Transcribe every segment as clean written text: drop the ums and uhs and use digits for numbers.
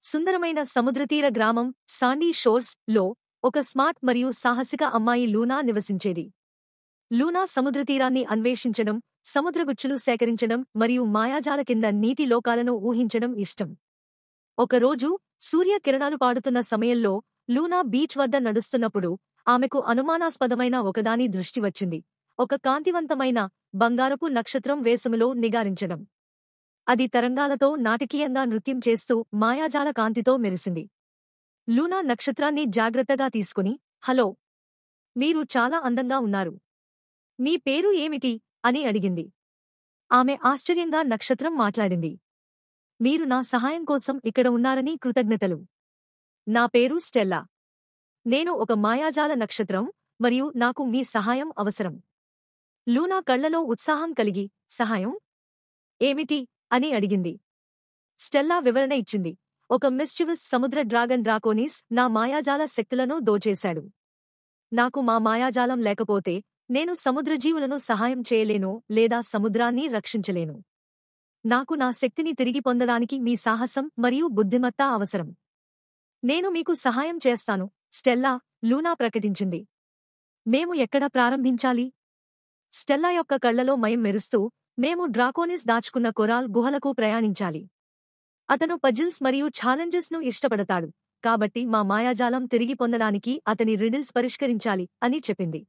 సుందరమైన సముద్రతీర గ్రామం సాండీ షోర్స్ లో ఒక స్మార్ట్ మరియు సాహసిక అమ్మాయి లూనా నివసించేది. లూనా సముద్రతీరాన్ని అన్వేషించడం, సముద్రగుచ్చులు సేకరించడం మరియు మాయాజాల కింద నీటి లోకాలను ఊహించడం ఇష్టం. ఒకరోజు సూర్యకిరణాలు పాడుతున్న సమయంలో లూనా బీచ్ వద్ద నడుస్తున్నప్పుడు ఆమెకు అనుమానాస్పదమైన ఒకదాని దృష్టి వచ్చింది. ఒక కాంతివంతమైన బంగారపు నక్షత్రం వేసవిలో నిగారించడం. అది తరంగాలతో నాటకీయంగా నృత్యం చేస్తూ మాయాజాల కాంతితో మెరిసింది. లూనా నక్షత్రాన్ని జాగ్రత్తగా తీసుకుని, హలో, మీరు చాలా అందంగా ఉన్నారు. మీ పేరు ఏమిటి అని అడిగింది. ఆమె ఆశ్చర్యంగా నక్షత్రం మాట్లాడింది. మీరు నా సహాయం కోసం ఇక్కడ ఉన్నారని కృతజ్ఞతలు. నా పేరు స్టెల్లా. నేను ఒక మాయాజాల నక్షత్రం మరియు నాకు మీ సహాయం అవసరం. లూనా కళ్లలో ఉత్సాహం కలిగి, సహాయం ఏమిటి అని అడిగింది. స్టెల్లా వివరణ ఇచ్చింది. ఒక మిస్చివస్ సముద్ర డ్రాగన్ డ్రాకోనిస్ నా మాయాజాల శక్తులను దోచేశాడు. నాకు మా మాయాజాలం లేకపోతే నేను సముద్రజీవులను సహాయం చేయలేను లేదా సముద్రాన్ని రక్షించలేను. నాకు నా శక్తిని తిరిగి పొందడానికి మీ సాహసం మరియు బుద్ధిమత్త అవసరం. నేను మీకు సహాయం చేస్తాను, స్టెల్లా, లూనా ప్రకటించింది. మేము ఎక్కడ ప్రారంభించాలి? స్టెల్లా యొక్క కళ్లలో మయం మెరుస్తూ, మేము డ్రాకోనిస్ దాచుకున్న కొరాల్ గుహలకు ప్రయాణించాలి. అతను పజిల్స్ మరియు ఛాలెంజెస్ ను ఇష్టపడతాడు, కాబట్టి మా మాయాజాలం తిరిగి పొందడానికి అతని రిడిల్స్ పరిష్కరించాలి అని చెప్పింది.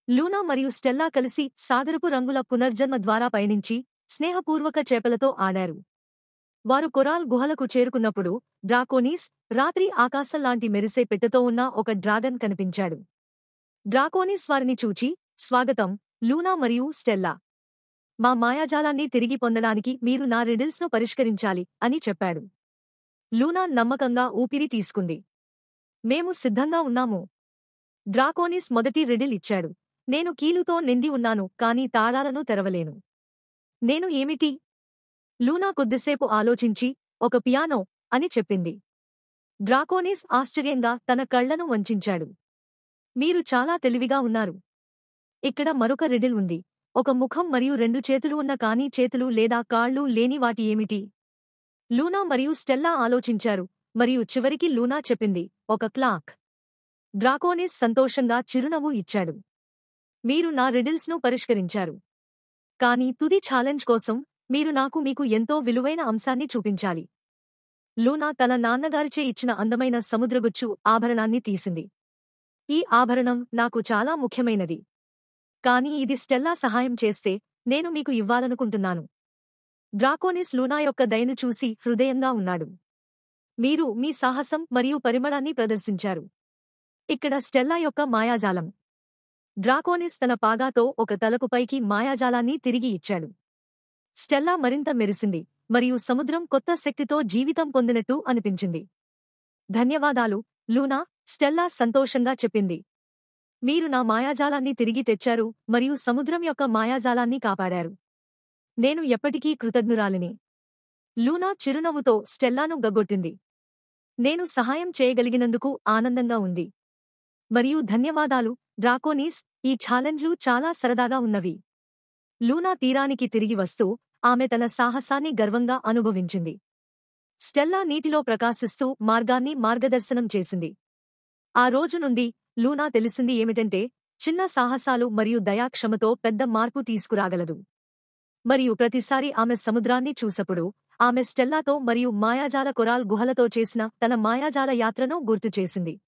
లూనా మరియు స్టెల్లా కలిసి సాగరపు రంగుల పునర్జన్మ ద్వారా పయనించి స్నేహపూర్వక చేపలతో ఆడారు. వారు కొరాల్ గుహలకు చేరుకున్నప్పుడు డ్రాకోనిస్ రాత్రి ఆకాశంలాంటి మెరిసే పెట్టెతో ఉన్న ఒక డ్రాగన్ కనిపించాడు. డ్రాకోనిస్ వారిని చూచి, స్వాగతం, లూనా మరియు స్టెల్లా. మా మాయాజాలాన్ని తిరిగి పొందడానికి మీరు నా రిడిల్స్ ను పరిష్కరించాలి అని చెప్పాడు. లూనా నమ్మకంగా ఊపిరి తీసుకుంది. మేము సిద్ధంగా ఉన్నాము. డ్రాకోనిస్ మొదటి రిడిల్ ఇచ్చాడు. నేను కీలుతో నిండి ఉన్నాను కానీ తాళాలను తెరవలేను. నేను ఏమిటి? లూనా కొద్దిసేపు ఆలోచించి, ఒక పియానో అని చెప్పింది. డ్రాకోనిస్ ఆశ్చర్యంగా తన కళ్లను వంచించాడు. మీరు చాలా తెలివిగా ఉన్నారు. ఇక్కడ మరొక రిడిల్ ఉంది. ఒక ముఖం మరియు రెండు చేతులు ఉన్న కానీ చేతులు లేదా కాళ్ళు లేని వాటి ఏమిటి? లూనా మరియు స్టెల్లా ఆలోచించారు మరియు చివరికి లూనా చెప్పింది, ఒక క్లాక్. డ్రాకోనిస్ సంతోషంగా చిరునవ్వు ఇచ్చాడు. మీరు నా రిడిల్స్ ను పరిష్కరించారు. కానీ తుది ఛాలెంజ్ కోసం మీరు మీకు ఎంతో విలువైన అంశాన్ని చూపించాలి. లూనా తన నాన్నగారిచే ఇచ్చిన అందమైన సముద్రగుచ్చు ఆభరణాన్ని తీసింది. ఈ ఆభరణం నాకు చాలా ముఖ్యమైనది. కానీ ఇది స్టెల్లా సహాయం చేస్తే నేను మీకు ఇవ్వాలనుకుంటున్నాను. డ్రాకోనిస్ లూనా యొక్క దయను చూసి హృదయంగా ఉన్నాడు. మీరు మీ సాహసం మరియు పరిమళాన్ని ప్రదర్శించారు. ఇక్కడ స్టెల్లా యొక్క మాయాజాలం. డ్రాకోనిస్ తన పాగాతో ఒక తలపుపైకి మాయాజాలాన్ని తిరిగి ఇచ్చాడు. స్టెల్లా మరింత మెరిసింది మరియు సముద్రం కొత్త శక్తితో జీవితం పొందినట్టు అనిపించింది. ధన్యవాదాలు, లూనా, స్టెల్లా సంతోషంగా చెప్పింది. మీరు నా మాయాజాలాన్ని తిరిగి తెచ్చారు మరియు సముద్రం యొక్క మాయాజాలాన్ని కాపాడారు. నేను ఎప్పటికీ కృతజ్ఞురాలిని. లూనా చిరునవ్వుతో స్టెల్లాను గగ్గొట్టింది. నేను సహాయం చేయగలిగినందుకు ఆనందంగా ఉంది. మరియు ధన్యవాదాలు, డ్రాకోనిస్, ఈ ఛాలెంజ్లు చాలా సరదాగా ఉన్నవి. లూనా తీరానికి తిరిగి వస్తూ ఆమె తన సాహసాన్ని గర్వంగా అనుభవించింది. స్టెల్లా నీటిలో ప్రకాశిస్తూ మార్గదర్శనం చేసింది. ఆ రోజు నుండి లూనా తెలిసింది ఏమిటంటే, చిన్న సాహసాలు మరియు దయాక్షమతో పెద్ద మార్పు తీసుకురాగలదు. మరియు ప్రతిసారి ఆమె సముద్రాన్ని చూసప్పుడు ఆమె స్టెల్లాతో మరియు మాయాజాల కొరాల్ గుహలతో చేసిన తన మాయాజాల యాత్రను గుర్తుచేసింది.